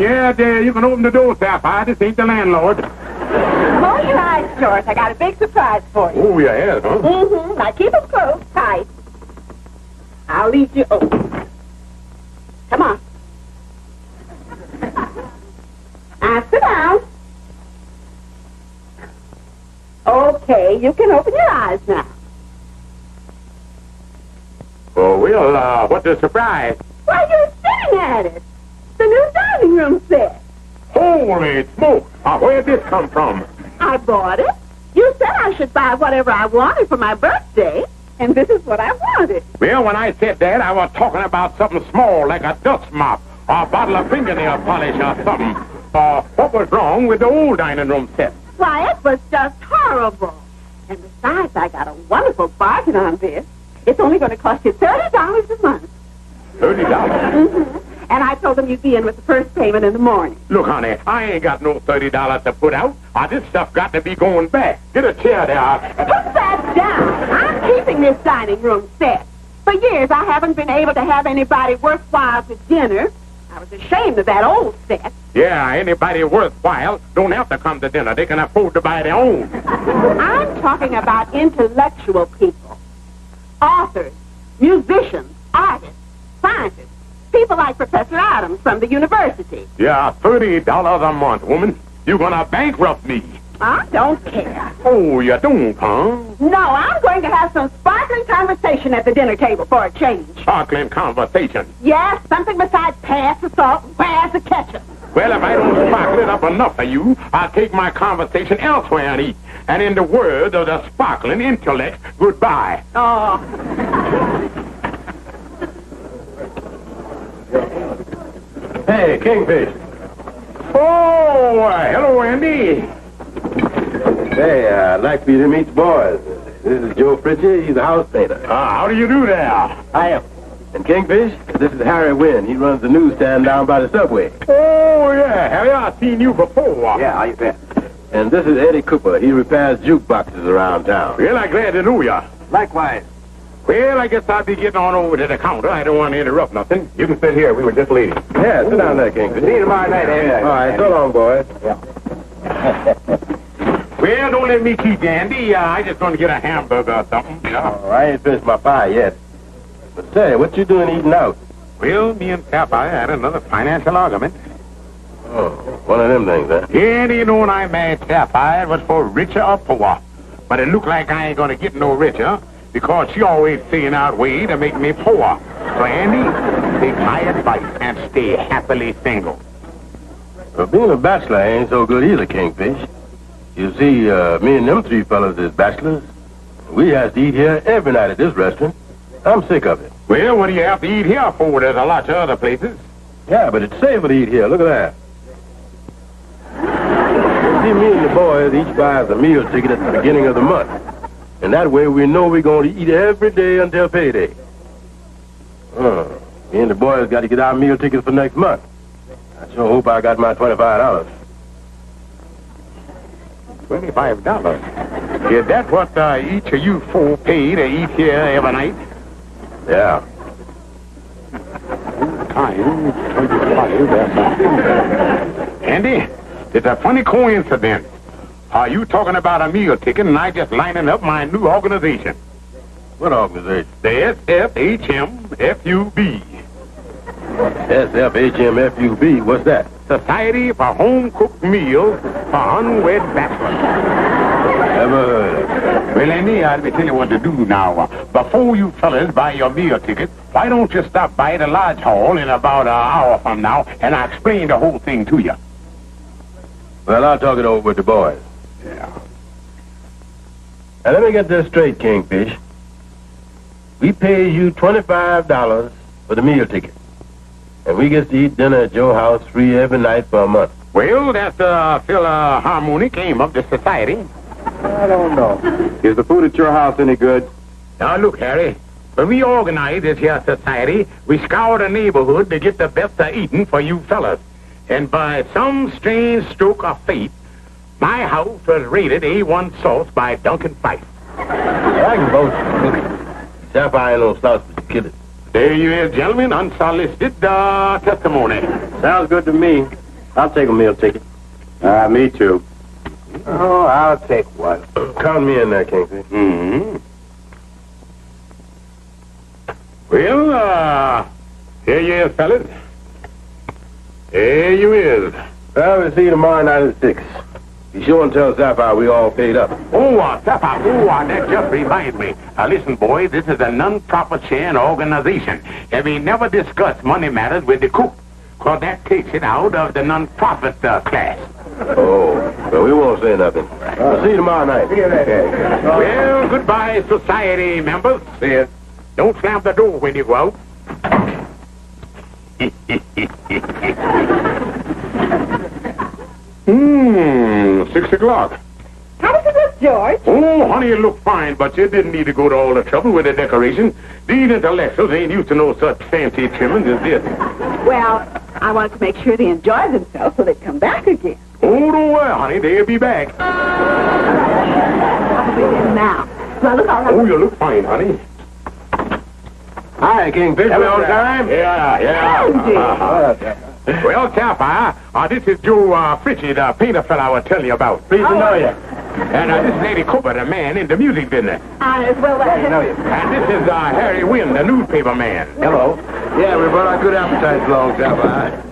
Yeah, there. You can open the door, Sapphire. This ain't the landlord. Close your eyes, George. I got a big surprise for you. Oh, you have, huh? Mm-hmm. Now keep them closed tight. I'll leave you open. Come on. Now sit down. Okay, you can open your eyes now. Oh, well, what's the surprise? Why, you're sitting at it. The new dining room set. Holy smoke! Where'd this come from? I bought it. You said I should buy whatever I wanted for my birthday, and this is what I wanted. Well, when I said that, I was talking about something small, like a dust mop, or a bottle of fingernail polish, or something. What was wrong with the old dining room set? Why, it was just horrible. And besides, I got a wonderful bargain on this. It's only going to cost you $30 a month. $30? Mm-hmm. And I told them you'd be in with the first payment in the morning. Look, honey, I ain't got no $30 to put out. This stuff got to be going back. Get a chair there. Put that down. I'm keeping this dining room set. For years, I haven't been able to have anybody worthwhile to dinner. I was ashamed of that old set. Yeah, anybody worthwhile don't have to come to dinner. They can afford to buy their own. I'm talking about intellectual people. Authors, musicians, artists, scientists. People like Professor Adams from the university. Yeah, $30 a month, woman. You're gonna bankrupt me. I don't care. Oh, you don't, huh? No, I'm going to have some sparkling conversation at the dinner table for a change. Sparkling conversation. Yes, something besides pass the salt, where's the ketchup? Well, if I don't sparkle it up enough for you, I'll take my conversation elsewhere and eat. And in the words of the sparkling intellect, goodbye. Oh. Hey, Kingfish. Oh, hello, Andy. Hey, I'd like for you to meet the boys. This is Joe Fritchie. He's a house painter. How do you do there? I am. And Kingfish, this is Harry Wynn. He runs the newsstand down by the subway. Oh, yeah. Have I seen you before? Yeah, how you been? And this is Eddie Cooper. He repairs jukeboxes around town. Well, I'm glad to know you. Likewise. Well, I guess I'll be getting on over to the counter. I don't want to interrupt nothing. You can sit here. We were just leaving. Yeah, sit down there, Kingfish. See you tomorrow night, Andy. All right, so long, boys. Yeah. Well, don't let me keep you, Andy. I just want to get a hamburger or something. Yeah. Oh, I ain't finished my pie yet. But say, what you doing eating out? Well, me and Sapphire had another financial argument. Oh, one of them things, huh? Andy, you know when I married Sapphire, it was for richer or poor. But it looked like I ain't going to get no richer because she always saying out way to make me poor. So, Andy, take my advice and stay happily single. Well, being a bachelor ain't so good either, Kingfish. You see, me and them three fellas is bachelors. We have to eat here every night at this restaurant. I'm sick of it. Well, what do you have to eat here for? There's a lot of other places. Yeah, but it's safer to eat here. Look at that. You see, me and the boys each buys a meal ticket at the beginning of the month. And that way we know we're going to eat every day until payday. Me and the boys got to get our meal tickets for next month. I sure hope I got my $25. $25? Is that what each of you four pay to eat here every night? Yeah. Andy, it's a funny coincidence. Are you talking about a meal ticket and I just lining up my new organization? What organization? The SFHMFUB. SFHMFUB? What's that? Society for Home-Cooked Meals for Unwed Bachelors. Never heard of it. Well, Andy, I'll be telling you what to do now. Before you fellas buy your meal ticket, why don't you stop by the lodge hall in about an hour from now, and I'll explain the whole thing to you. Well, I'll talk it over with the boys. Yeah. Now, let me get this straight, Kingfish. We pay you $25 for the meal ticket. And we get to eat dinner at your house free every night for a month. Well, that's the Philharmonic aim of the society. I don't know. Is the food at your house any good? Now, look, Harry. When we organize this here society, we scour the neighborhood to get the best of eating for you fellas. And by some strange stroke of fate, my house was rated A1 sauce by Duncan Fife. I can boast. Sapphire ain't no slouch, but you kill it. There you is, gentlemen, unsolicited testimony. Sounds good to me. I'll take a meal ticket. Me too. Oh, I'll take one. Count me in there, Kingfish. Mm-hmm. Well, here you is, fellas. Here you is. Well, we'll see you tomorrow night at 6. Be sure and tell Sapphire we all paid up. Oh, Sapphire, that just reminds me. Listen, boys, this is a non-profit sharing organization, and we never discuss money matters with the cook, because that takes it out of the non-profit class. Oh, well, we won't say nothing. We'll see you tomorrow night. Well, goodbye, society members. Don't slam the door when you go out. 6 o'clock. How does it look, George? Oh, honey, it looked fine, but you didn't need to go to all the trouble with the decoration. These intellectuals ain't used to no such fancy trimmings as this. Well, I wanted to make sure they enjoy themselves so they'd come back again. Oh, don't worry, honey, they'll be back. Probably in now. Well, look all right. Oh, you look fine, honey. Hi, Kingfish. We on time? Yeah. Well, Sapphire, this is Joe Fritchie, the painter fella I was telling you about. Pleased to know you. And this is Lady Cooper, the man in the music business. As well as... I know you. And this is Harry Wynn, the newspaper man. Hello. Yeah, we brought our good appetites along, Sapphire.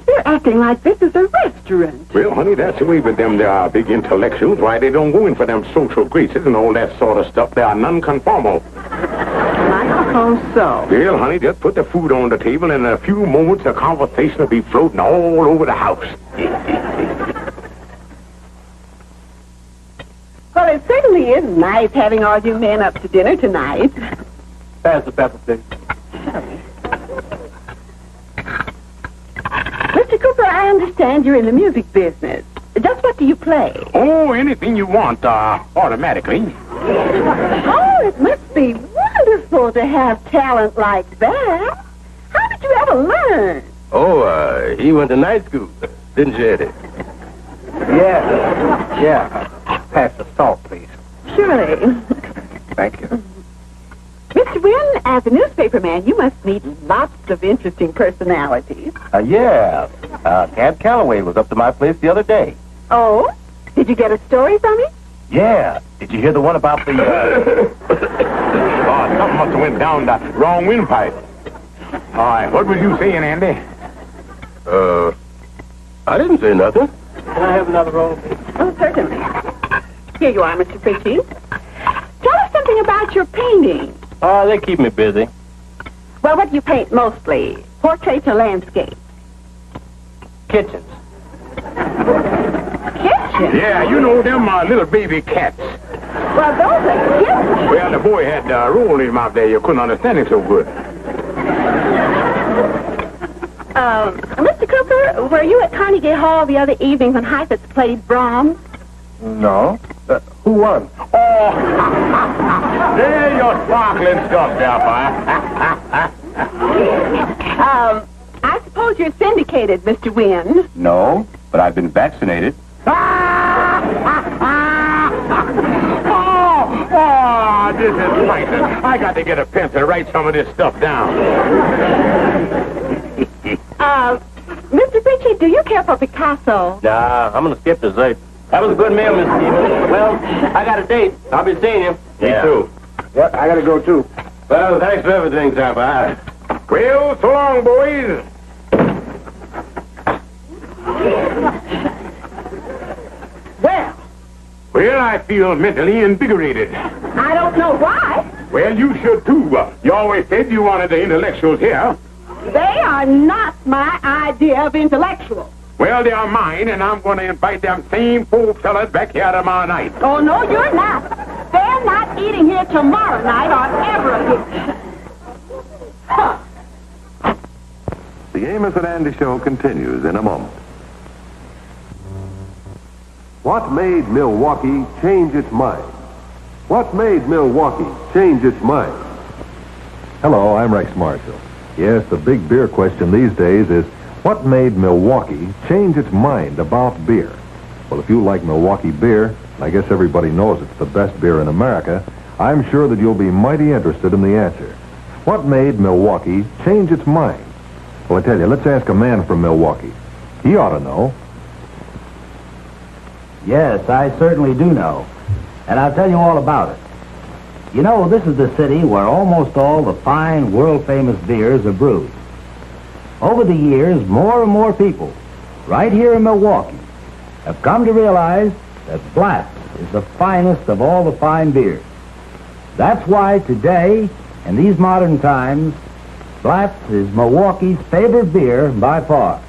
They're acting like this is a restaurant. Well, honey, that's the way with them. They are big intellectuals. Why, they don't go in for them social graces and all that sort of stuff. They are nonconformal. I suppose so. Well, honey, just put the food on the table, and in a few moments, the conversation will be floating all over the house. Well, it certainly is nice having all you men up to dinner tonight. Pass the pepper, please. Mr. Cooper, I understand you're in the music business. Just what do you play? Oh, anything you want, automatically. Oh, it must be wonderful to have talent like that. How did you ever learn? Oh, he went to night school, didn't you, Eddie? Yeah. Pass the salt, please. Surely. Thank you. Mr. Wynn, as a newspaper man, you must meet lots of interesting personalities. Yeah. Cab Calloway was up to my place the other day. Oh? Did you get a story from him? Yeah. Did you hear the one about the, Something must have went down the wrong windpipe. All right, what was you saying, Andy? I didn't say nothing. Can I have another roll? Oh, certainly. Here you are, Mr. Fritchie. Tell us something about your painting. They keep me busy. Well, what do you paint mostly? Portraits or landscape? Kitchens. Kitchen? Yeah, you know them little baby cats. Well, those are kitchens. Well, the boy had roll in his mouth there. You couldn't understand it so good. Mr. Cooper, were you at Carnegie Hall the other evening when Heifetz played Brahms? No. Who won? Oh, there you're sparkling stuff, Sapphire. I suppose you're syndicated, Mr. Wynn. No, but I've been vaccinated. Oh, this is priceless. I got to get a pencil to write some of this stuff down. Mr. Fritchie, do you care for Picasso? Nah, I'm gonna skip dessert. That was a good meal, Miss Stevens. Well, I got a date. I'll be seeing you. Yeah. Me too. Yep, I gotta go, too. Well, thanks for everything, Sapphire. Well, so long, boys. Well, I feel mentally invigorated. I don't know why. Well, you should, too. You always said you wanted the intellectuals here. They are not my idea of intellectual. Well, they are mine, and I'm going to invite them same four fellas back here tomorrow night. Oh, no, you're not. They're not eating here tomorrow night or ever again. Huh. The Amos and Andy Show continues in a moment. What made Milwaukee change its mind? What made Milwaukee change its mind? Hello, I'm Rex Marshall. Yes, the big beer question these days is, what made Milwaukee change its mind about beer? Well, if you like Milwaukee beer, I guess everybody knows it's the best beer in America, I'm sure that you'll be mighty interested in the answer. What made Milwaukee change its mind? Well, I tell you, let's ask a man from Milwaukee. He ought to know. Yes, I certainly do know. And I'll tell you all about it. You know, this is the city where almost all the fine, world-famous beers are brewed. Over the years, more and more people, right here in Milwaukee, have come to realize that Blatz is the finest of all the fine beers. That's why today, in these modern times, Blatz is Milwaukee's favorite beer by far.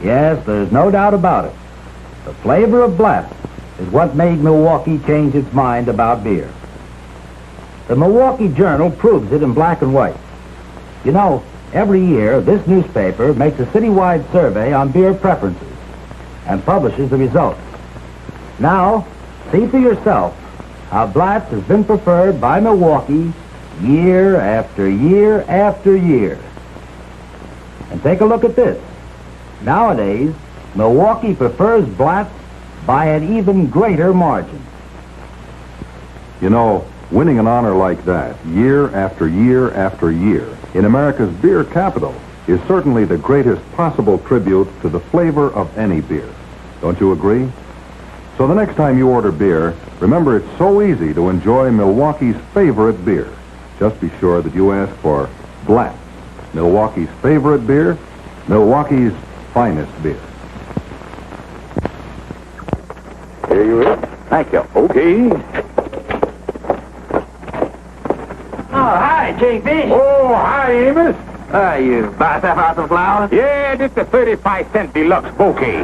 Yes, there's no doubt about it. The flavor of Blatz is what made Milwaukee change its mind about beer. The Milwaukee Journal proves it in black and white. You know, every year, this newspaper makes a citywide survey on beer preferences and publishes the results. Now, see for yourself how Blatz has been preferred by Milwaukee year after year after year. And take a look at this. Nowadays, Milwaukee prefers Blatz by an even greater margin. You know, winning an honor like that, year after year after year, in America's beer capital, is certainly the greatest possible tribute to the flavor of any beer. Don't you agree? So the next time you order beer, remember it's so easy to enjoy Milwaukee's favorite beer. Just be sure that you ask for Blatz, Milwaukee's favorite beer, Milwaukee's finest beer. Here you is. Thank you. Okay. Oh, hi, Kingfish. Oh, hi, Amos. You buy Sapphire some flowers? Yeah, just a 35-cent deluxe bouquet.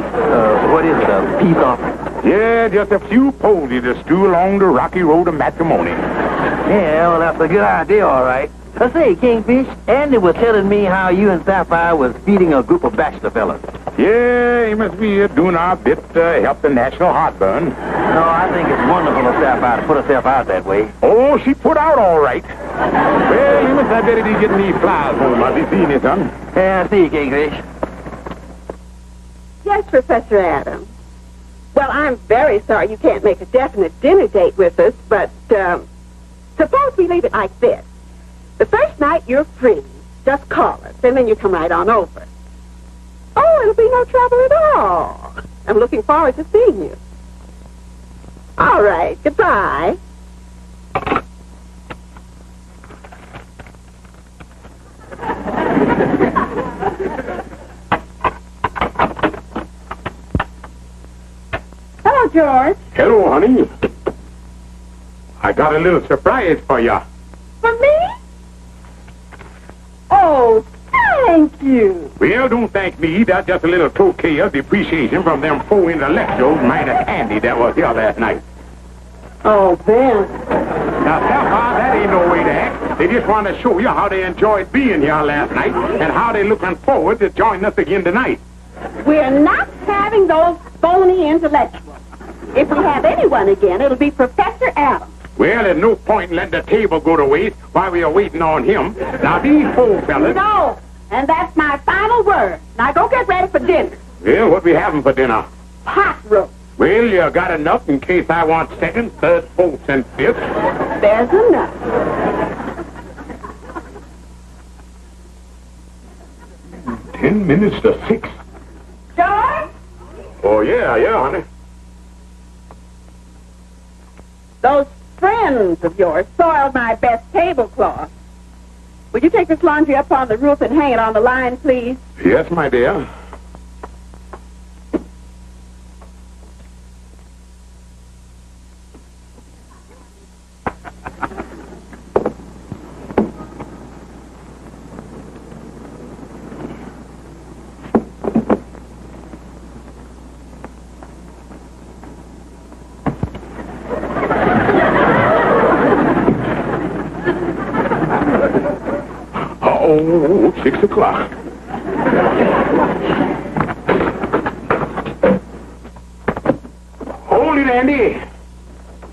What is it, a peace offering? Yeah, just a few posies to stew along the rocky road of matrimony. Yeah, well, that's a good idea, all right. Say, Kingfish, Andy was telling me how you and Sapphire was feeding a group of bachelor fellas. Yeah, Amos, we are doing our bit to help the national heartburn. No, I think it's wonderful of Sapphire to put herself out that way. Oh, she put out all right. Well, Amos, I better be getting these flowers home. I'll be seeing you, son. Yeah, see you, Kingfish. Yes, Professor Adams. Well, I'm very sorry you can't make a definite dinner date with us, but suppose we leave it like this. The first night you're free, just call us, and then you come right on over. Oh, it'll be no trouble at all. I'm looking forward to seeing you. All right, goodbye. Hello, George. Hello, honey. I got a little surprise for you. For me? Oh, thank you. Well, don't thank me. That's just a little token of appreciation from them four intellectuals minus Andy that was here last night. Oh, Ben. Now, Sapphire, that ain't no way to act. They just want to show you how they enjoyed being here last night and how they're looking forward to joining us again tonight. We're not having those phony intellectuals. If we have anyone again, it'll be Professor Adams. Well, there's no point in letting the table go to waste while we are waiting on him. Now, these four fellas... No, and that's my final word. Now go get ready for dinner. Well, what we having for dinner? Pot roast. Well, you got enough in case I want second, third, fourth, and fifth. There's enough. 10 minutes to 6. George? Oh, yeah, honey. Those friends of yours soiled my best tablecloth. Would you take this laundry up on the roof and hang it on the line, please? Yes, my dear. Oh, 6 o'clock. Hold it, Andy.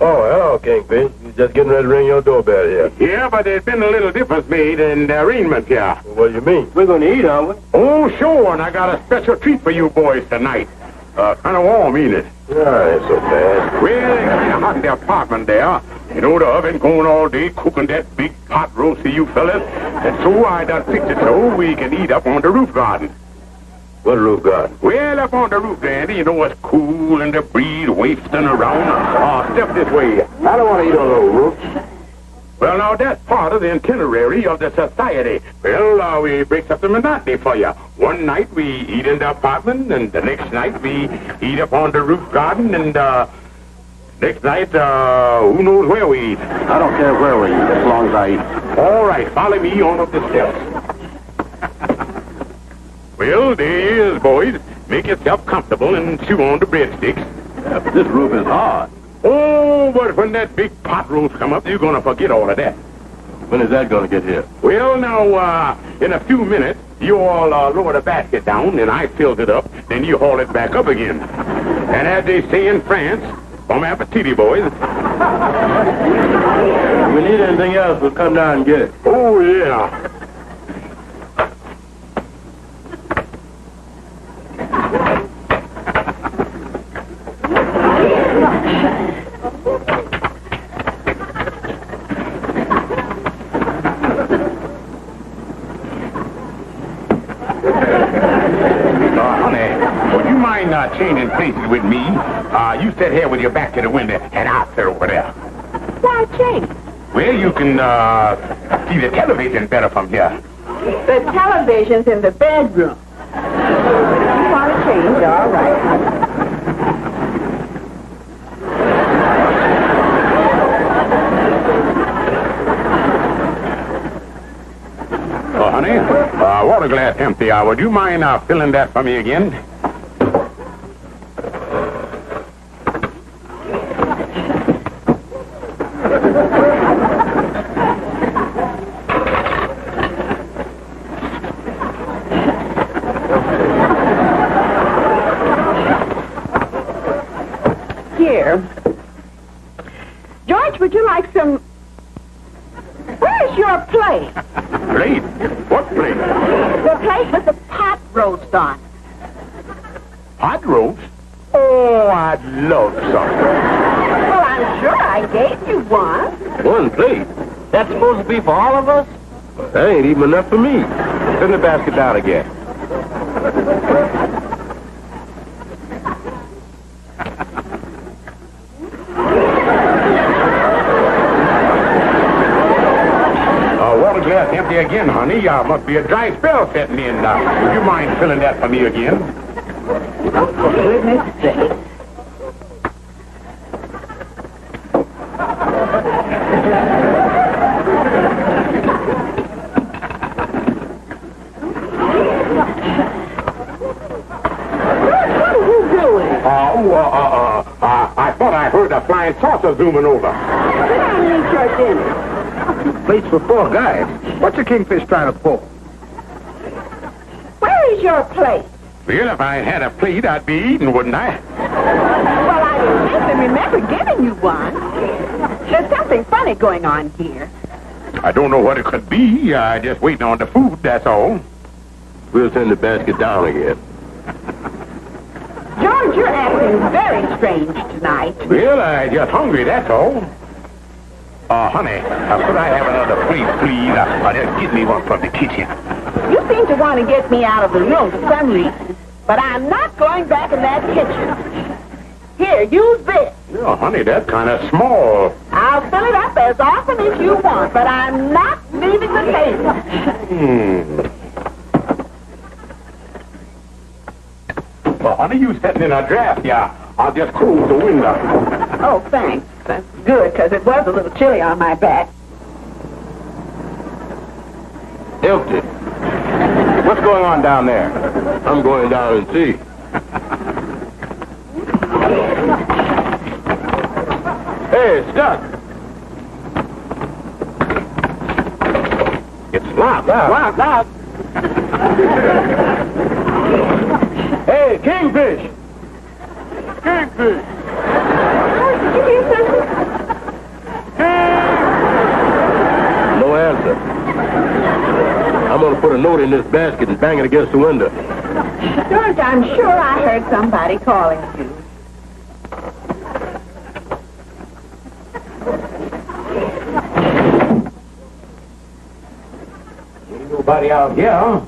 Oh, hello, Kingfish. You just getting ready to ring your doorbell here. Yeah, but there's been a little difference made in the arrangement here. What do you mean? We're going to eat, aren't we? Oh, sure, and I got a special treat for you boys tonight. Kind of warm, ain't it? Yeah, ain't so bad. Well, it's kind of hot in the apartment there. You know, the oven going all day cooking that big pot roast for you fellas. And so I done fixed it so we can eat up on the roof garden. What roof garden? Well, up on the roof, Dandy, you know, it's cool and the breeze wafting around. Step this way. I don't want to eat on no roof. Well, now, that's part of the itinerary of the society. Well, we break up the monotony for you. One night we eat in the apartment, and the next night we eat up on the roof garden, and next night, who knows where we eat. I don't care where we eat, as long as I eat. All right, follow me on up the steps. Well, there he is, boys. Make yourself comfortable and chew on the breadsticks. Yeah, but this roof is hard. Oh, but when that big pot roast come up, you're going to forget all of that. When is that going to get here? Well, now, in a few minutes, you all lower the basket down, and I fills it up, then you haul it back up again. And as they say in France, bon appetit, boys. If we need anything else, we'll come down and get it. Oh, yeah. Honey, would you mind changing places with me? You sit here with your back to the window, and I'll sit over there. Why change? Well, you can see the television better from here. The television's in the bedroom. You want to change? All right. Oh, honey, water glass empty. Would you mind filling that for me again? Here. George, would you like some... Where's your plate? Plate? What plate? The plate with the pot roast on it. Pot roast? Oh, I'd love some. Well, I'm sure I gave you one. One plate? That's supposed to be for all of us? That ain't even enough for me. Send the basket down again. Water glass empty again, honey. Must be a dry spell setting in. Would you mind filling that for me again? Oh, for goodness sake. What are you doing? I thought I heard a flying saucer zooming over. Sit down and eat your dinner. Plates for 4 guys. What's a kingfish trying to pull? Where is your plate? Well, if I had a plate, I'd be eating, wouldn't I? Well, I distinctly remember giving you one. There's something funny going on here. I don't know what it could be. Just waiting on the food, that's all. We'll send the basket down again. George, you're acting very strange tonight. Well, I'm just hungry, that's all. Honey, could I have another plate, please? Just get me one from the kitchen. You seem to want to get me out of the room for some reason, but I'm not going back in that kitchen. Here, use this. Yeah, honey, that's kind of small. I'll fill it up as often as you want, but I'm not leaving the table. Well, honey, you sitting in a draft, yeah. I'll just close the window. Oh, thanks. That's good, because it was a little chilly on my back. Empty. What's going on down there? I'm going down and see. Hey, it's stuck. It's locked. Locked. Hey, Kingfish! Kingfish! Did you hear something? No answer. I'm going to put a note in this basket and bang it against the window. George, I'm sure I heard somebody calling you. nobody out here.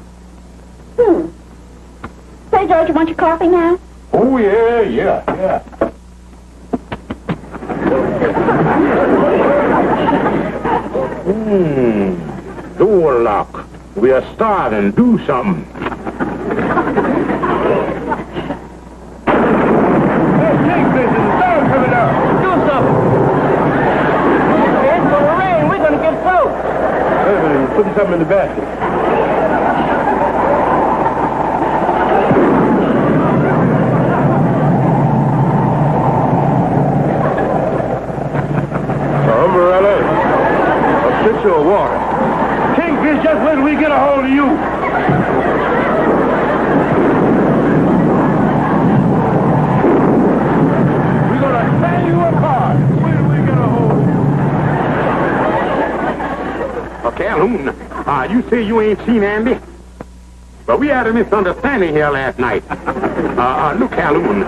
Say, George, you want your coffee now? Oh, yeah. Door lock. We are starving. Do something. Hey, Kingfish, there's a storm coming up. Do something. It's gonna rain. We're gonna get soaked. Wait a minute, he's putting something in the basket. Umbrella, a pitcher of water. Kingfish, just wait till we get a hold of you. We're gonna tear you apart. Wait till we get a hold of you. Calhoun, you say you ain't seen Andy? But we had a misunderstanding here last night. Look, Calhoun,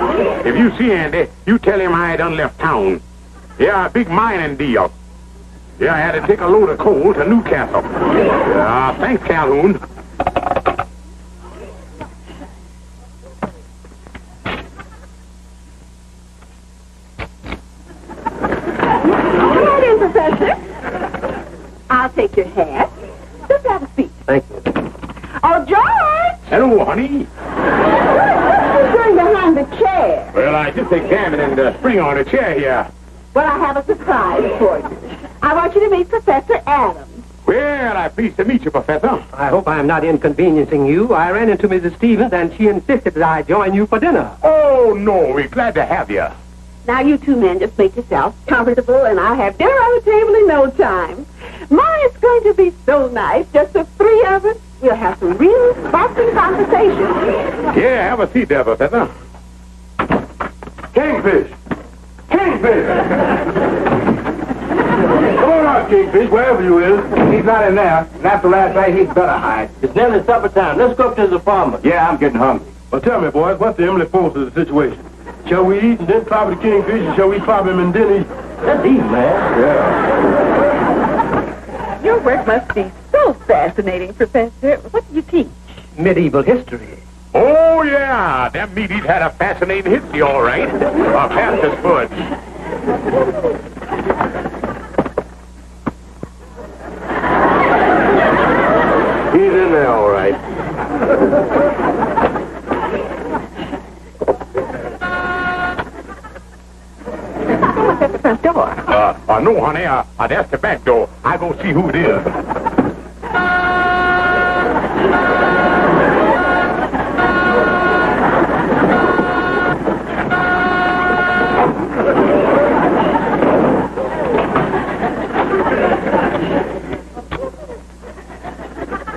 if you see Andy, you tell him I done left town. Yeah, a big mining deal. Yeah, I had to take a load of coal to Newcastle. Thanks, Calhoun. Come on in, Professor. I'll take your hat. Just have a seat. Thank you. Oh, George! Hello, honey. What are you doing behind the chair? Well, I just examining the spring on the chair here. Well, I have a surprise for you. I want you to meet Professor Adams. Well, I'm pleased to meet you, Professor. I hope I am not inconveniencing you. I ran into Mrs. Stevens, and she insisted that I join you for dinner. Oh, no, we're glad to have you. Now, you two men just make yourselves comfortable, and I'll have dinner on the table in no time. My, it's going to be so nice, just the three of us. We'll have some real sparkling conversation. Yeah, have a seat there, Professor. Kingfish! Kingfish! Come on out, Kingfish, wherever you is. He's not in there. And after last night, he'd better hide. It's nearly supper time. Let's go up to the farmer. Yeah, I'm getting hungry. Well, tell me, boys, what's the Emily Force of the situation? Shall we eat and then clobber the Kingfish, or shall we clobber him and then eat? Let's eat, man. Yeah. Your work must be so fascinating, Professor. What do you teach? Medieval history. Oh, yeah, them meaties had a fascinating history, all right. Pastor's fudge. He's in there, all right. Someone's at the front door. No, honey, that's the back door. I go see who it is.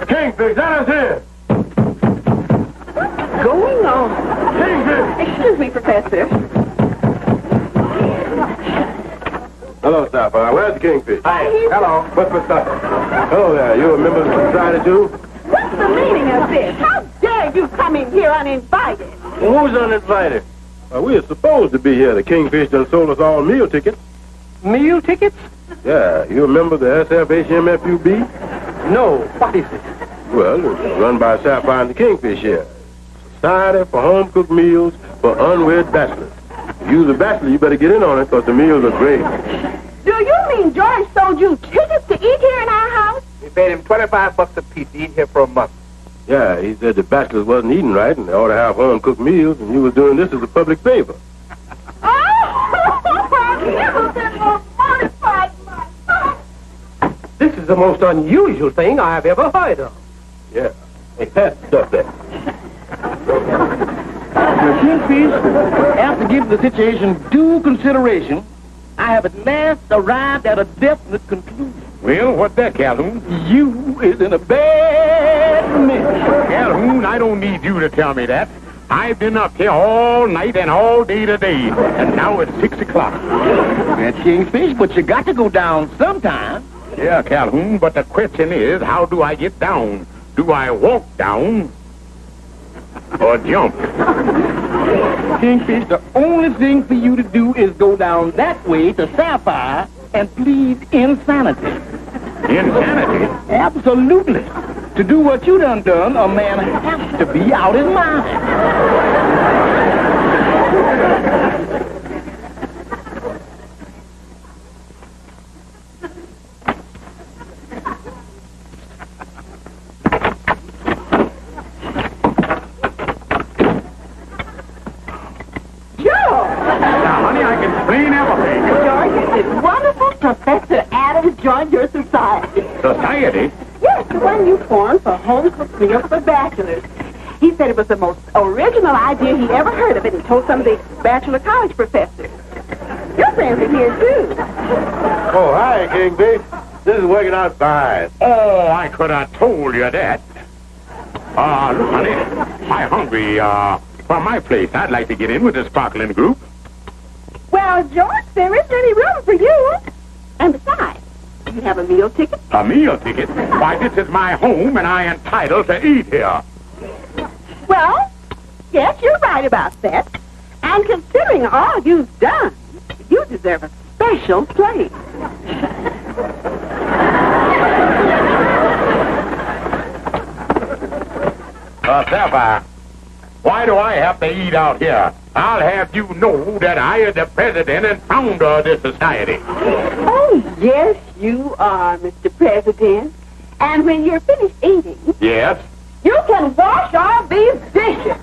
Kingfish, that is here. What's going on? Kingfish! Excuse me, Professor. Hello, Sapphire. Where's the Kingfish? Hi. Hello. What's for supper? Hello there. You a member of the society, too? What's the meaning of this? How dare you come in here uninvited? Well, who's uninvited? We are supposed to be here. The Kingfish done sold us all meal tickets. Meal tickets? Yeah, you remember the SFHMFUB? No. What is it? Well, it's run by Sapphire and the Kingfish here. Society for home-cooked meals for unwed bachelors. If you're a bachelor, you better get in on it, because the meals are great. Do you mean George sold you tickets to eat here in our house? We paid him $25 a piece to eat here for a month. Yeah, he said the bachelors wasn't eating right, and they ought to have home-cooked meals, and you was doing this as a public favor. Oh, I've never been more mortified in my life. This is the most unusual thing I have ever heard of. Yeah. Hey, pass the stuff there. Kingfish, after giving the situation due consideration, I have at last arrived at a definite conclusion. Well, what's that, Calhoun? You is in a bad mess. Calhoun, I don't need you to tell me that. I've been up here all night and all day today, and now it's 6 o'clock. That Kingfish, but you got to go down sometime. Yeah, Calhoun, but the question is, how do I get down? Do I walk down or jump? Kingfish, the only thing for you to do is go down that way to Sapphire and plead insanity. Insanity? Absolutely. To do what you done, a man has to be out his mind. Now, honey, I can explain everything. George, it's wonderful Professor Adams joined your society. Society? Yes, the one you formed for home-cooked meals for bachelors. He said it was the most original idea he ever heard of it. He told some of the bachelor college professors. Your friends are here, too. Oh, hi, Kingfish. This is working out fine. Oh, I could have told you that. Look, honey, I'm hungry. From my place, I'd like to get in with the sparkling group. Well, George, there isn't any room for you. And besides, you have a meal ticket. A meal ticket? Why, this is my home, and I'm entitled to eat here. Well, yes, you're right about that. And considering all you've done, you deserve a special place. Sapphire, why do I have to eat out here? I'll have you know that I am the president and founder of this society. Oh, yes, you are, Mr. President. And when you're finished eating, Yes? you can wash all these dishes.